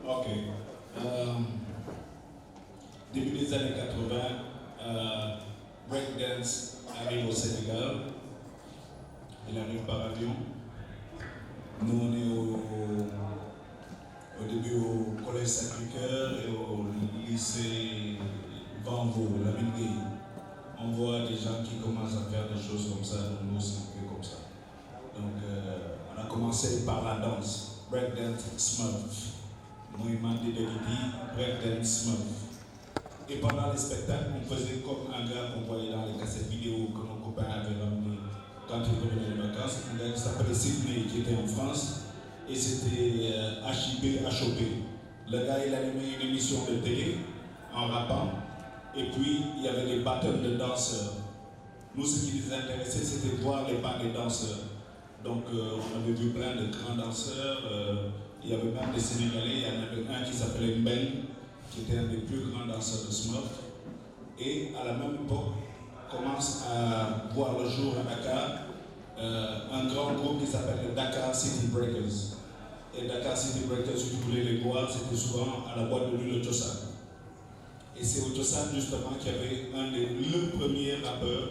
Ok. Début des années 80, breakdance arrive au Sénégal. Il arrive par avion. Nous, on est au début au collège Sacré-Cœur et au lycée Vanvo, la Gueye. On voit des gens qui commencent à faire des choses comme ça, donc nous aussi on fait comme ça. Donc on a commencé par la danse, breakdance, smurf. Mouvement de Degidi, breakdance, smurf. Et pendant les spectacles, on faisait comme un gars qu'on voyait dans les cassettes vidéo que mon copain avait ramené quand il revenait de vacances. Un gars qui s'appelait Sidney, qui était en France, et c'était HIP, HOP. Le gars, il animait une émission de télé en rappant, et puis il y avait des battles de danseurs. Nous, ce qui nous intéressait, c'était de voir les pas des danseurs. Donc, on avait vu plein de grands danseurs. Il y avait même des Sénégalais. Il y en avait un qui s'appelait Mbeng, qui était un des plus grands danseurs de Smurf. Et à la même époque, commence à voir le jour à Dakar un grand groupe qui s'appelle le Dakar City Breakers. Et Dakar City Breakers, si vous voulez les voir, c'était souvent à la boîte de nuit, le Tchossan. Et c'est au Tchossan justement qu'il y avait le premier rappeur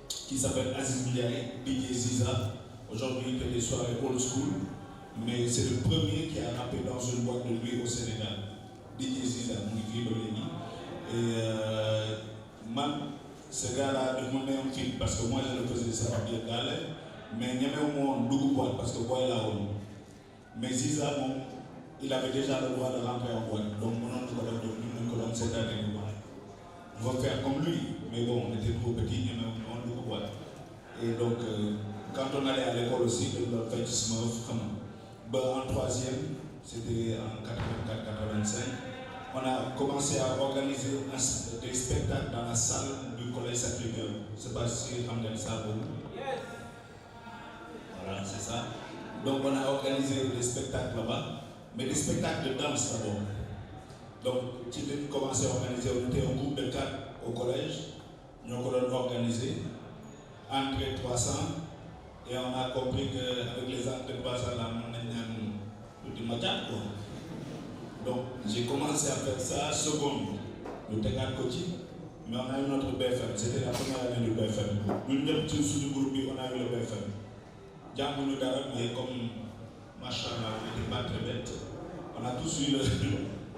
qui s'appelle Aziz Ndiaye, DJ Ziza. Aujourd'hui, il fait des soirées old school, mais c'est le premier qui a rappé dans une boîte de nuit au Sénégal. DJ Ziza, et man, ce gars-là, de mon un film, parce que moi je le faisais ça bien galère, mais il n'y avait au moins deux boîtes, parce que boîte là haut. Mais Ziza, il avait déjà le droit de rentrer en boîte, donc mon oncle a devenu une colonne cette année. On va faire comme lui, mais bon, on était trop petits, il y avait au moins deux boîtes. Et donc, quand on allait à l'école aussi, on fait du Smurf, en troisième, c'était en 84-85, on a commencé à organiser des spectacles dans la salle du collège Sacré-Cœur. Je ne sais pas si vous avez ça. Voilà, c'est ça. Donc on a organisé des spectacles là-bas, mais des spectacles de danse d'abord. Donc, tu as commencé à organiser, on était un groupe de 4 au collège, nous avons organisé, entrée 300, et on a compris qu'avec les entrées 300, là, on a tout le matin. Donc, j'ai commencé à faire ça, seconde, le Tegan Coaching, mais on a eu notre BFM, c'était la première année du BFM. Nous sommes tous sous le groupe, on a eu le BFM. Diamou nous d'Arab, mais comme machin, on n'était pas très bête, on a tous eu le.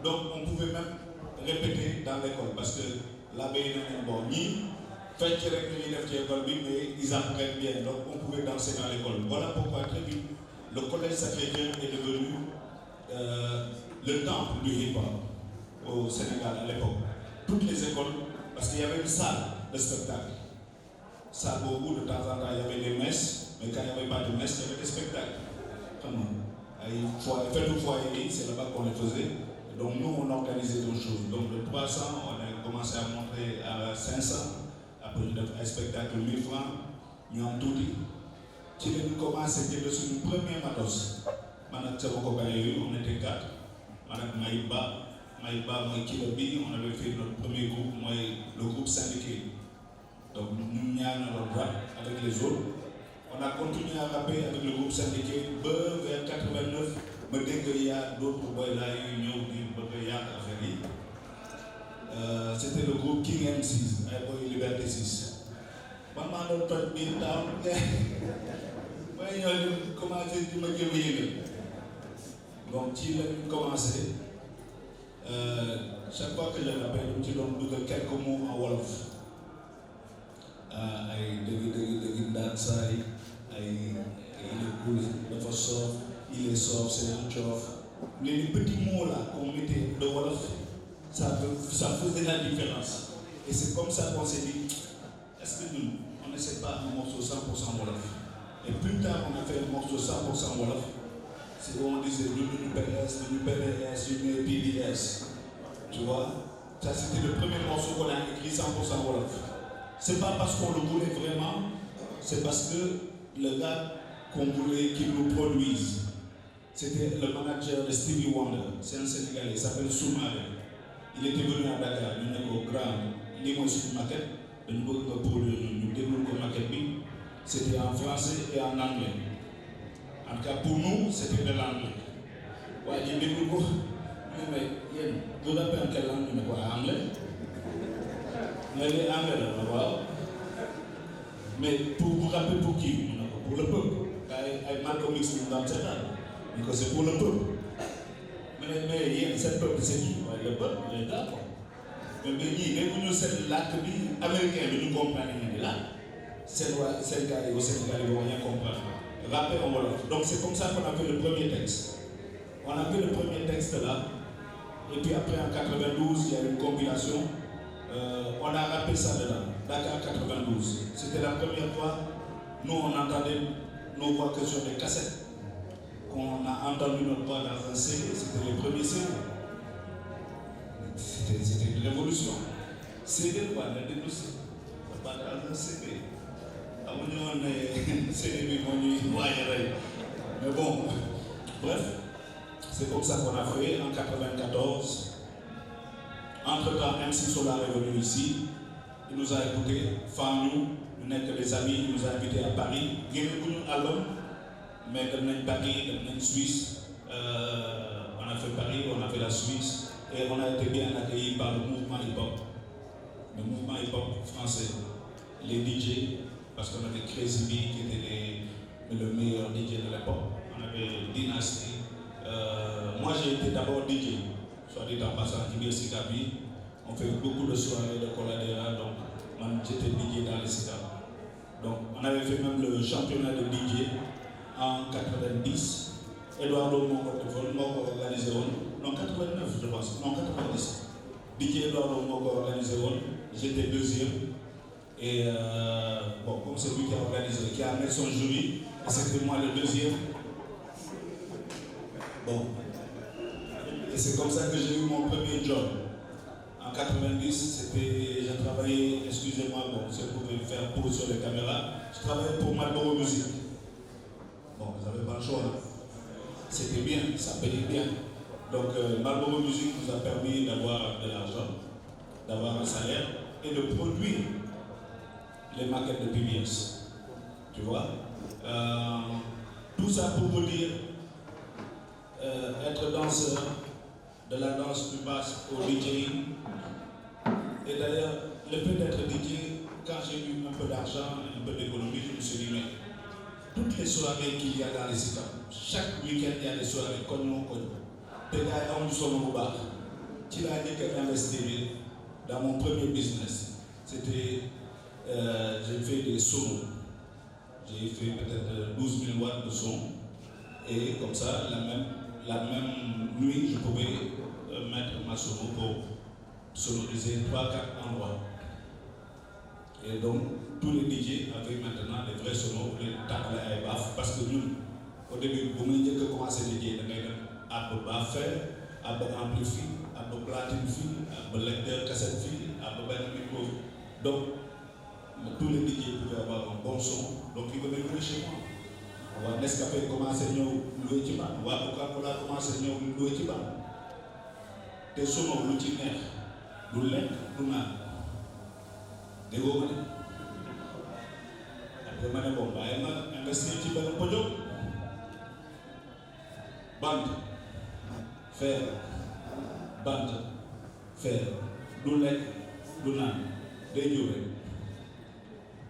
Donc, on pouvait même répéter dans l'école, parce que l'abbé est bon, ni fait que l'école, mais ils apprennent bien, donc on pouvait danser dans l'école. Voilà pourquoi très vite, le collège Sacré-Cœur est devenu le temple du hip-hop au Sénégal à l'époque. Toutes les écoles, parce qu'il y avait une salle de spectacle. Ça, beaucoup de temps en temps, il y avait des messes, mais quand il n'y avait pas de messes, il y avait des spectacles. Comment faites au foyer, c'est là-bas qu'on les faisait. Donc nous, on organisait d'autres choses. Donc de 300, on a commencé à monter à 500. Après, on a fait un spectacle de 1000 francs. Nous avons tout dit. Qui a commencé, c'était sur le premier matos. Maintenant, on était 4. Madame Maïba, moi, Kilobi, on avait fait notre premier groupe, moi, le groupe syndiqué. Donc nous, on rap avec les autres. On a continué à rapper avec le groupe syndiqué vers 89. Mais dès qu'il y a d'autres boys là, c'était le groupe King M6, Liberté 6. Maman, on a bien moi, j'ai commencé à me dire. Donc, il a commencé. Chaque fois que je rappelle, je donne quelques mots en Wolof. Il est soft, c'est un chof. Les petits mots là qu'on mettait de Wolof, ça faisait la différence. Et c'est comme ça qu'on s'est dit, est-ce que nous, on n'essaie pas un morceau 100% Wolof? Et plus tard, on a fait un morceau 100% Wolof. C'est où on disait du PDS, du PBS. Tu vois? Ça, c'était le premier morceau qu'on a écrit 100% Wolof. C'est pas parce qu'on le voulait vraiment, c'est parce que le gars qu'on voulait qu'il nous produise, C'était le manager de Stevie Wonder, c'est un Sénégalais, il s'appelle Soumaré. Il était venu à Dakar, nous avons grand, il est sur une maquette, nous avons développé la maquette, c'était en français et en anglais. En tout cas, pour nous, c'était de l'anglais. Ouais, il développe, mais vous rappelez en quelle langue, mais quoi, anglais? Mais les anglais, là, mais pour vous rappeler pour qui? Pour le peuple. Avec Malcolm X dans cette année. Donc c'est pour le peuple. Mais cette peuple, c'est qui? Le peuple, les gars. Mais nous, c'est l'acte américain, nous comprenons là. C'est le gars au Sénégal, ils ne vont rien comprendre. Rappel en Wolof. Donc c'est comme ça qu'on a fait le premier texte. On a fait le premier texte là. Et puis après, en 92, il y a une compilation. On a rappelé ça dedans. Dakar 92. C'était la première fois, nous on entendait nos voix que sur des cassettes. On a entendu notre voix dans un CD, c'était le premier CD. C'était une révolution. CD quoi, la dénoncé. Pas dans un CD. On est CD, mais bon, bref, c'est comme ça qu'on a fait en 94. Entre-temps, MC Solar est venu ici. Il nous a écoutés, nous n'êtes que des amis, il nous a invités à Paris. Il y a un album, mais dans Paris, dans Suisse, on a fait Paris, on a fait la Suisse, et on a été bien accueillis par le mouvement hip-hop. Le mouvement hip-hop français, les DJ, parce qu'on avait Crazy B qui était le meilleur DJ de l'époque. On avait Dynasty. Moi j'ai été d'abord DJ, soit dit en passant, Kibir Sikabi. On fait beaucoup de soirées de Coladera, donc j'étais DJ dans les Sika. Donc on avait fait même le championnat de DJ en 90. Eduardo Moko organisé, non 89 je pense, non 90. DJ Eduardo Moko organisé, j'étais deuxième. Et bon, comme c'est lui qui a organisé, qui a amené son jury, et c'était moi le deuxième. Bon. Et c'est comme ça que j'ai eu mon premier job. En 90, j'ai travaillé, excusez-moi, bon, si vous pouvez faire pause sur les caméras, je travaillais pour Marlboro Music. Bon, vous n'avez pas le choix. Hein. C'était bien, ça payait bien. Donc Marlboro Music nous a permis d'avoir de l'argent, d'avoir un salaire et de produire les maquettes de PBS. Tu vois tout ça pour vous dire, être danseur, de la danse plus basse au DJing. Et d'ailleurs, le fait d'être DJ, quand j'ai eu un peu d'argent, un peu d'économie, je me suis dit, mais toutes les soirées qu'il y a dans les cités, chaque week-end il y a des soirées, cognon. Des gars ont du son au bar. Tu l'as dit que investir dans mon premier business. C'était, j'ai fait des sonos. J'ai fait peut-être 12 000 watts de son. Et comme ça, la même nuit, je pouvais mettre ma sono pour sonoriser 3-4 endroits. Et donc, tous les DJ avaient maintenant des vrais sonos, les tables à baf, parce que nous, au début, vous me dites que commencer à DJ, à faire, à amplifier, à platine, à lecteur cassette, à micro. Donc, tous les DJ pouvaient avoir un bon son, donc ils venaient venir chez moi. On va Nescafé commencer à nous louer du ban, on va Coca-Cola commencer à nous louer du ban. Des sonos, l'outil lu lekk lu naan déggoo ma ne après ma ne bon waaye ma investir ci benn pojom bant fer lu lekk lu naan day ñëw rek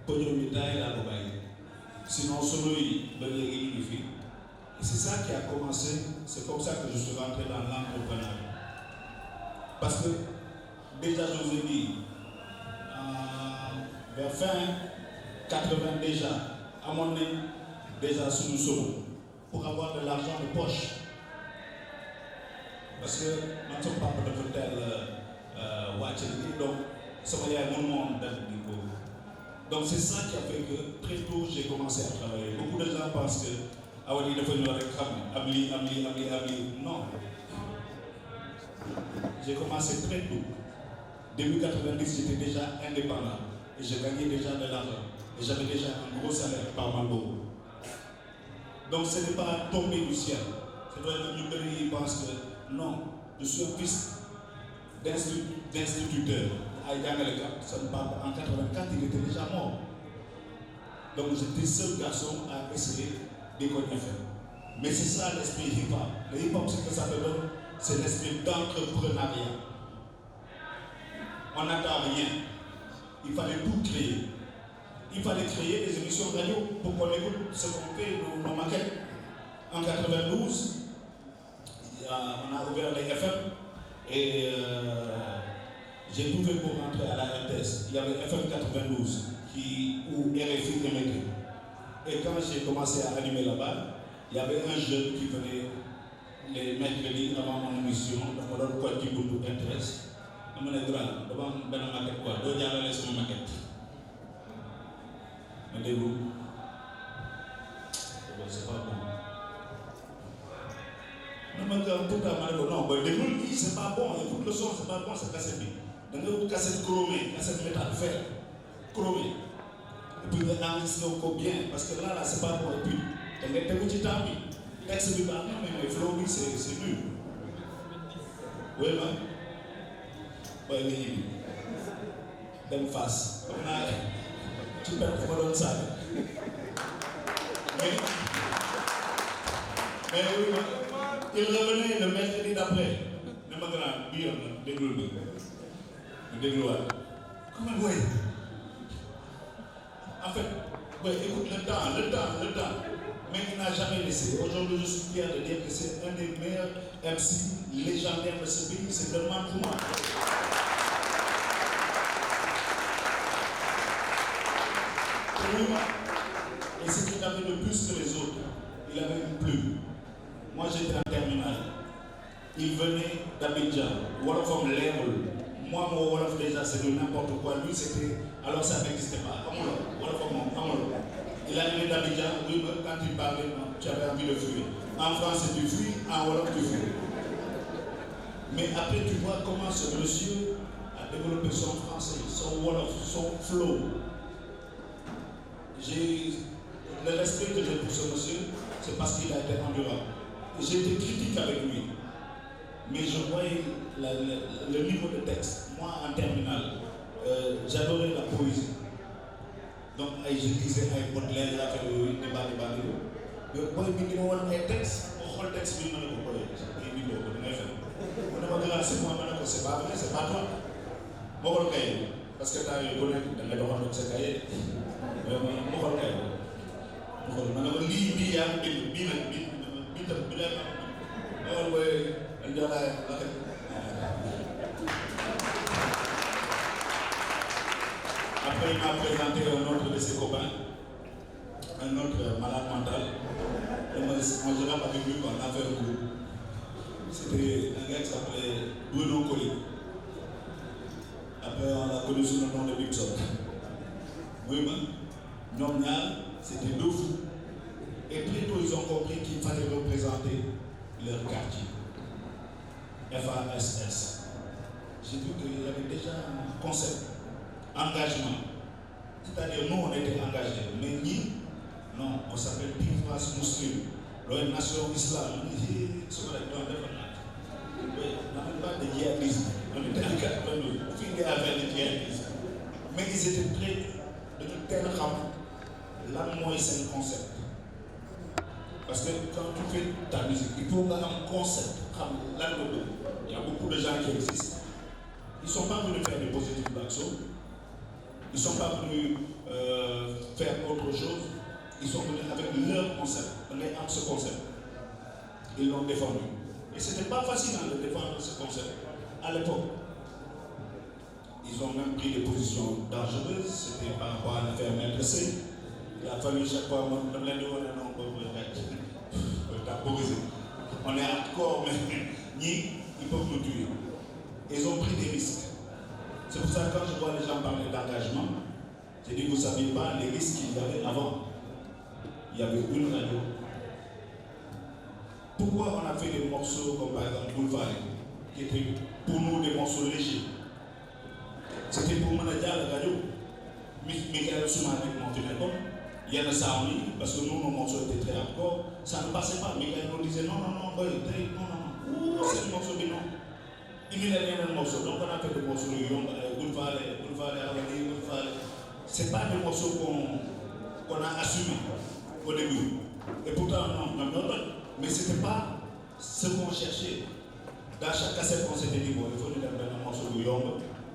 pojom yi taay laa ko bàyyi sinon solo yi ba léegi ñu ngi fi et c'est ça qui a commencé, c'est comme ça que je suis rentré dans l'entrepreneuriat parce que déjà, je vous ai dit, vers fin 80 déjà, à mon avis, déjà sous nous sommes, pour avoir de l'argent de poche. Parce que nous ne sommes pas de tel Watchet, donc ça va y avoir un monde d'Afrique. Donc c'est ça qui a fait que très tôt j'ai commencé à travailler. Beaucoup de gens pensent que Awadi ne peut pas Abli. Non. J'ai commencé très tôt. Début 90, j'étais déjà indépendant et je gagnais déjà de l'argent. Et j'avais déjà un gros salaire par Marlboro. Donc ce n'est pas tombé du ciel. C'est vrai que nous pensent que non, je suis un fils d'instituteur. En 84, il était déjà mort. Donc j'étais seul garçon à essayer d'écouter faire. Mais c'est ça l'esprit hip-hop. Le hip-hop, ce que ça te donne, c'est l'esprit d'entrepreneuriat. On n'attend rien. Il fallait tout créer. Il fallait créer des émissions radio pour qu'on écoute ce qu'on fait, nos maquettes. En 92, on a ouvert les FM et j'ai tout fait pour rentrer à la RTS. Il y avait FM 92 où RFI émettait. Et quand j'ai commencé à animer là-bas, il y avait un jeune qui venait les mercredis avant mon émission, donc on donne quoi qui vous intéresse. Je me dis, devant une maquette quoi, deux dialogues sur ma maquette. Je me dis, c'est pas bon. Je me dis, non, c'est pas bon, écoute le son, c'est pas bon, c'est cassette. Donc, une cassette chromée, cassette métal, fer, chromée. Et puis, on enregistre bien, parce que là, c'est pas bon. Et puis, tu as des petits temps, texte du bas, mais le flow, c'est nul. Oui, mais. Oui, oui. Dem face. Tu peux faire ça. Mais oui, il revenait le mercredi d'après. Ne me grand, bien, déglou. Comment oui? En fait, ouais, écoute, le temps. Mais il n'a jamais laissé. Aujourd'hui, je suis fier de dire que c'est un des meilleurs MC légendaires de ce pays. C'est vraiment pour moi. Et ce qu'il avait de plus que les autres, il avait une plume. Moi, j'étais en terminale. Il venait d'Abidjan, Wolofom Léol. Moi, mon Wolof déjà, c'est de n'importe quoi. Lui, c'était. Alors, ça n'existait pas. Il arrivait d'Abidjan, oui, quand il parlait, tu avais envie de fuir. En français, tu fuis, en Wolof, tu fuis. Mais après, tu vois comment ce monsieur a développé son français, son Wolof, son flow. Le respect que j'ai pour ce monsieur, c'est parce qu'il a été endurant. J'ai été critique avec lui. Mais je voyais le niveau de texte. Moi, en terminale, j'adorais la poésie. Donc, je lisais avec Baudelaire, il a fait le débat. Mais quand il y a un texte, on le texte, il c'est pas vrai, c'est pas toi. Moi, parce que tu as eu le droit de ce cahier. Après, il m'a présenté un autre de ses copains, un autre malade mental. Et moi, je n'ai pas vu qu'on a fait un groupe. C'était un gars qui s'appelait Bruno Colli. Après, on l'a connu sous le nom de Bibson. Oui, mais c'était deux fous. Et très tôt, ils ont compris qu'il fallait représenter leur quartier. FASS. J'ai vu qu'il y avait déjà un concept, engagement. C'est-à-dire, nous, on était engagés. Mais nous, non, on s'appelle Pivas Muslim. La nation islam. C'est vrai, on n'avait pas de djihadisme. On était en 82. On finit avec le djihadisme. Mais ils étaient prêts de nous tel rang. Là, moi, c'est un concept. Parce que quand tu fais ta musique, il faut avoir un concept. Il y a beaucoup de gens qui existent. Ils ne sont pas venus faire des positifs d'action. Ils ne sont pas venus faire autre chose. Ils sont venus avec leur concept. On est entre ce concept. Ils l'ont défendu. Et ce n'était pas facile de défendre ce concept à l'époque. Ils ont même pris des positions dangereuses. C'était par rapport à l'affaire Maître C. Il a fallu chaque fois, on est hardcore, mais ils peuvent nous tuer. Ils ont pris des risques. C'est pour ça que quand je vois les gens parler d'engagement, je dis, vous ne saviez pas les risques qu'il y avait avant. Il y avait une radio. Pourquoi on a fait des morceaux comme par exemple Boulevard, qui étaient pour nous des morceaux légers? C'était pour Manadia la radio. Michael Souma avec mon téléphone. Il y a un sound, parce que nous, nos morceaux étaient très hardcore, ça ne passait pas. Miguel nous disait non, c'est le morceau, mais non. Il y a un morceau, donc on a fait des morceaux de Yom, c'est pas des morceaux qu'on a assumés au début. Et pourtant, non, mais c'était pas ce qu'on cherchait. Dans chaque cassette, on s'était dit, bon, il faut nous donner un morceau de Yom,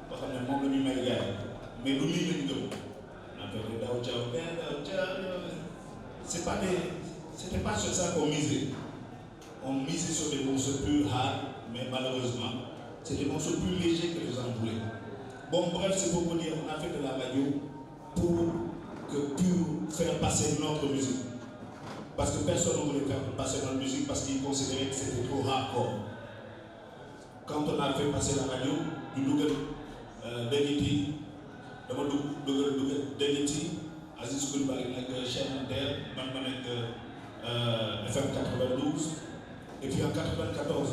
parce qu'on est membre du Miguel. Mais nous, c'était pas sur ça qu'on misait. On misait sur des morceaux plus hard, mais malheureusement, c'est des morceaux plus légers que les gens voulaient. Bon, bref, c'est pour vous dire, on a fait de la radio pour faire passer notre musique. Parce que personne ne voulait faire passer notre musique parce qu'ils considéraient que c'était trop hardcore. Quand on a fait passer la radio, nous Deniti, Aziz Koulibaly avec chaîne Inter, FM 92, et puis en 94,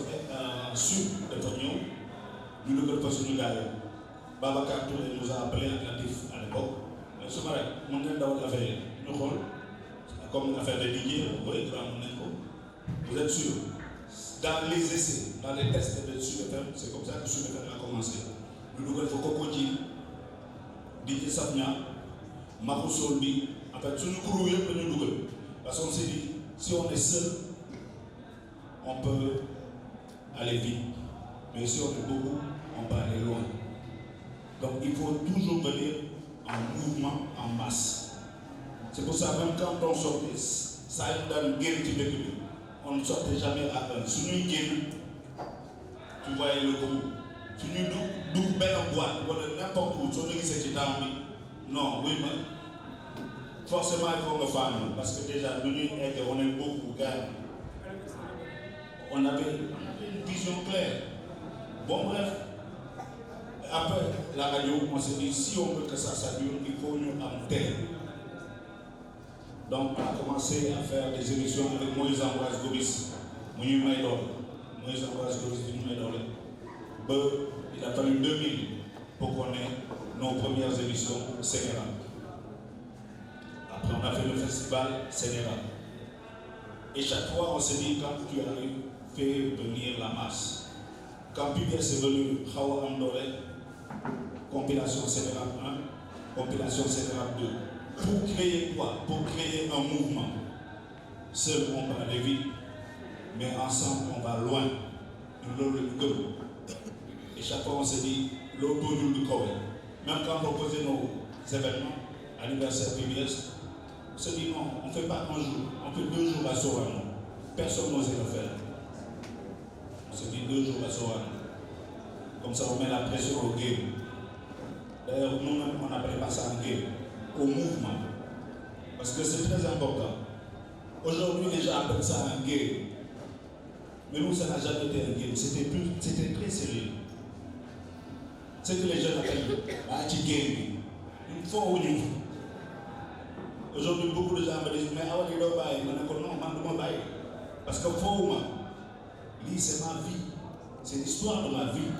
Sud de Tognon, nous devons faire ce gars. Babacar Touré nous a appelé Atlantif à l'époque. C'est vrai, on a d'abord fait nous comme l'affaire de Didier, vous êtes sûr? Dans les essais, dans les tests de Sud FM, c'est comme ça que Sud FM a commencé. Nous devons faire Cocoji, Didier Safnia, Marou Solbi, en fait, tout nous courir pour nous double. Parce qu'on s'est dit, si on est seul, on peut aller vite. Mais si on est beaucoup, on peut aller loin. Donc il faut toujours venir en mouvement, en masse. C'est pour ça que même quand on sortait, ça a été dans une guerre qui début. On ne sortait jamais à un. Si nous tu voyais le groupe. Si nous belle en boîte, n'importe où, si on dit que c'est dans non, oui, mais forcément il faut me faire. Parce que déjà, nous, on est beaucoup, gars. On avait une vision claire. Bon, bref. Après la radio, on s'est dit, si on veut que ça dure, il faut nous enterrer. Donc, on a commencé à faire des émissions avec Moïse Ambroise Gomis, Moïse Ambroise Gomis, il a fallu 2000 pour qu'on ait nos premières émissions Sénéral. Après, on a fait le festival Sénéral. Et chaque fois, on s'est dit, quand tu arrives, fais venir la masse. Quand PBS est venu, Hawa Amdore, compilation Sénéral 1, compilation Sénéral 2. Pour créer quoi? Pour créer un mouvement. Seul, on va aller vite, mais ensemble, on va loin. Et chaque fois, on s'est dit, l'autonomie du Corée. Même quand on faisait nos événements, anniversaire PBS, on s'est dit non, on ne fait pas un jour, on fait 2 jours à Sorano. Personne n'osait le faire. On s'est dit 2 jours à Sorano. Comme ça, on met la pression au game. D'ailleurs, nous-mêmes, on n'appelait pas ça un game, au mouvement. Parce que c'est très important. Aujourd'hui, les gens appellent ça un game. Mais nous, ça n'a jamais été un game. C'était très sérieux. C'est que les jeunes appellent un petit game. Il faut au niveau. Aujourd'hui, beaucoup de gens me disent, mais ah ouais, non, parce que faut moi, c'est ma vie. C'est l'histoire de ma vie.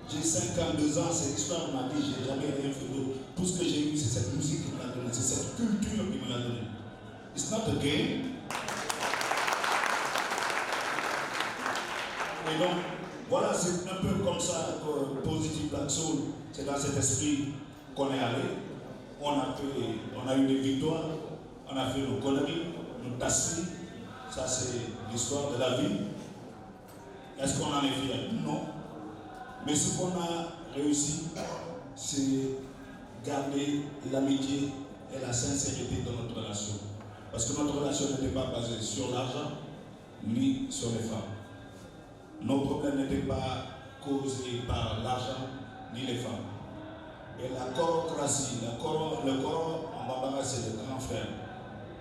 J'ai 52 ans, c'est l'histoire de ma vie, je n'ai jamais rien fait d'autre. Tout ce que j'ai eu, c'est cette musique qui me l'a donné, c'est cette culture qui me l'a donné. It's not a game. Et donc, voilà, c'est un peu comme ça que Positive Black Soul, c'est dans cet esprit qu'on est allé. On a eu des victoires, on a fait nos conneries, nos tasseries. Ça, c'est l'histoire de la vie. Est-ce qu'on en est fier? Non. Mais ce qu'on a réussi, c'est garder l'amitié et la sincérité de notre relation. Parce que notre relation n'était pas basée sur l'argent, ni sur les femmes. Nos problèmes n'étaient pas causés par l'argent, ni les femmes. Et la chorocratie, le coro en Bambara, c'est le grand frère.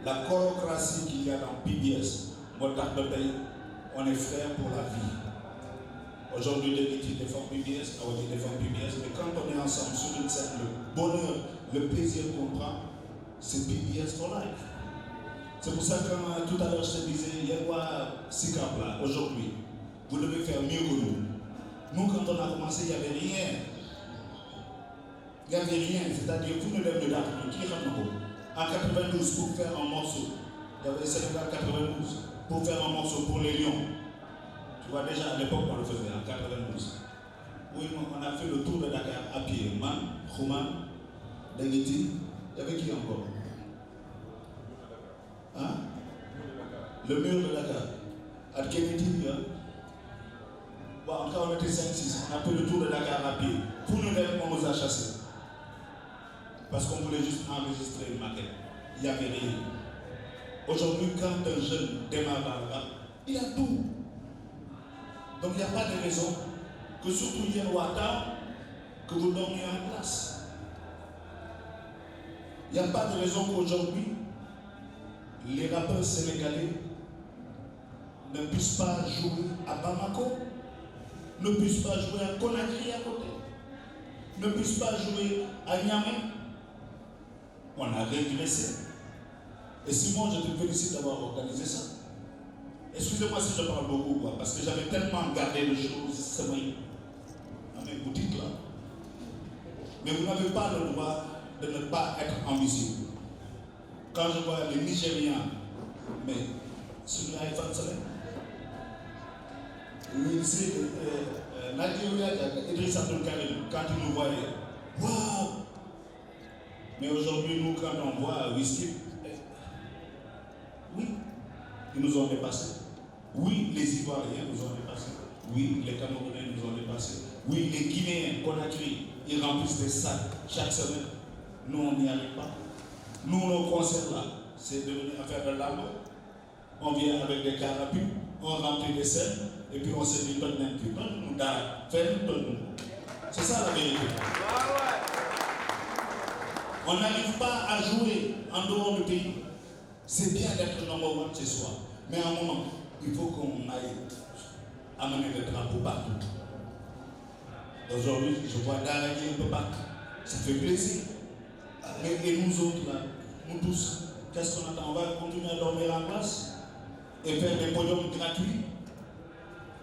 La chorocratie qu'il y a dans PBS, on est frères pour la vie. Aujourd'hui, les défendent PBS, Awadi défend PBS, mais quand on est ensemble sur une scène, le bonheur, le plaisir qu'on prend, c'est PBS for life. C'est pour ça que tout à l'heure je te disais, il y a quoi Sikap là, aujourd'hui, vous devez faire mieux que nous. Nous, quand on a commencé, il n'y avait rien. Il n'y avait rien, c'est-à-dire, vous ne devez pas qui est En 92, pour faire un morceau, il y avait Sénégal 92, pour faire un morceau pour les Lions. Tu vois, déjà à l'époque, on le faisait en 92. Oui, on a fait le tour de Dakar à pied. Man, Khouman, Dengiti, il y avait qui encore? Hein? Le mur de Dakar. À Kennedy, hein? Bon, en tout cas, on était 5-6. On a fait le tour de Dakar à pied. Pour nous, on nous a chassés. Parce qu'on voulait juste enregistrer une maquette. Il n'y avait rien. Aujourd'hui, quand un jeune démarre dans le rap, il a tout. Donc il n'y a pas de raison que surtout hier ou à tard, que vous dormiez en place. Il n'y a pas de raison qu'aujourd'hui, les rappeurs sénégalais ne puissent pas jouer à Bamako, ne puissent pas jouer à Conakry à côté, ne puissent pas jouer à Niamey. On a régressé. Et Simon, je te félicite d'avoir organisé ça. Excusez-moi si je parle beaucoup, quoi, parce que j'avais tellement gardé les choses dans mes boutiques là. Mais vous n'avez pas le droit de ne pas être ambitieux. Quand je vois les Nigériens, mais celui-là est fan ici, Nigeria, Idriss Abdel Karim, quand il nous voyait, waouh! Mais aujourd'hui, nous, quand on voit Wizkid, oui, ils nous ont dépassés. Oui, les Ivoiriens nous ont dépassés. Oui, les Camerounais nous ont dépassés. Oui, les Guinéens, Conakry, ils remplissent des sacs chaque semaine. Nous, on n'y arrive pas. Nous, nos concerts là, c'est devenu affaire de l'arme. On vient avec des carapules, on remplit des scènes, et puis on se dit, donne-nous d'art, fais-nous, donne-nous. C'est ça la vérité. On n'arrive pas à jouer en dehors du pays. C'est bien d'être number one chez soi. Mais à un moment, il faut qu'on aille amener le drapeau partout. Aujourd'hui, je vois Daragui un peu partout. Ça fait plaisir. Mais et nous autres, là, nous tous, qu'est-ce qu'on attend? On va continuer à dormir en place et faire des podiums gratuits.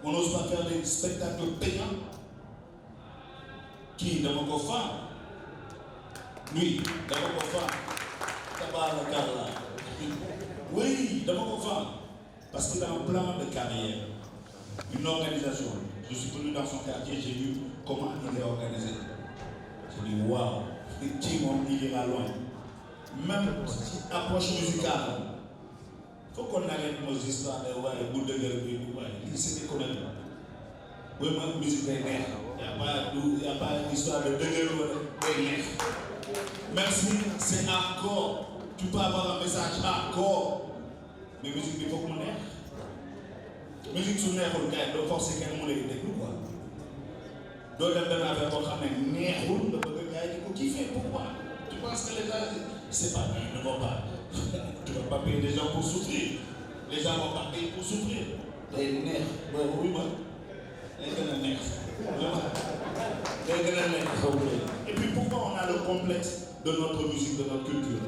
On n'ose pas faire des spectacles payants. Qui, dans mon coffre? Lui, dans mon coffre. Oui, dans mon coffre. Parce qu'il a un plan de carrière, une organisation. Je suis venu dans son quartier, j'ai vu comment il est organisé. J'ai dit, waouh, il ira loin. Même approche musicale. Il faut qu'on arrête nos histoires de ouais, bout de gueule, ouais, c'est des conneries. Oui, moi, musique des nerfs. Il n'y a pas une histoire de gueule, des nerfs. Même si c'est hardcore, tu peux avoir un message hardcore. Mais musique, il faut qu'on ait. Musique sur l'air, on gagne, donc forcément, on les découvre. Donc, il y a un affaire pour qu'on ait un rôle, donc le gars, il faut kiffer. Pourquoi? Tu penses que les gens, c'est pas bien, ils ne vont pas. Tu ne vas pas payer des gens pour souffrir. Les gens vont pas payer pour souffrir. Les nerfs, oui, moi. Les nerfs. Et puis pourquoi on a le complexe de notre musique, de notre culture?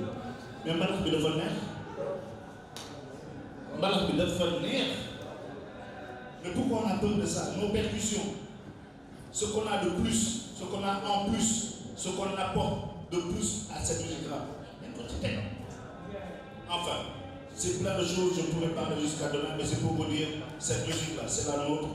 Mais maintenant, il faut venir. Mais pourquoi on a peur de ça? Nos percussions, ce qu'on a de plus, ce qu'on a en plus, ce qu'on apporte de plus à cette musique-là. Enfin, c'est plein de choses, je pourrais parler jusqu'à demain, mais c'est pour vous dire, cette musique-là, c'est la nôtre.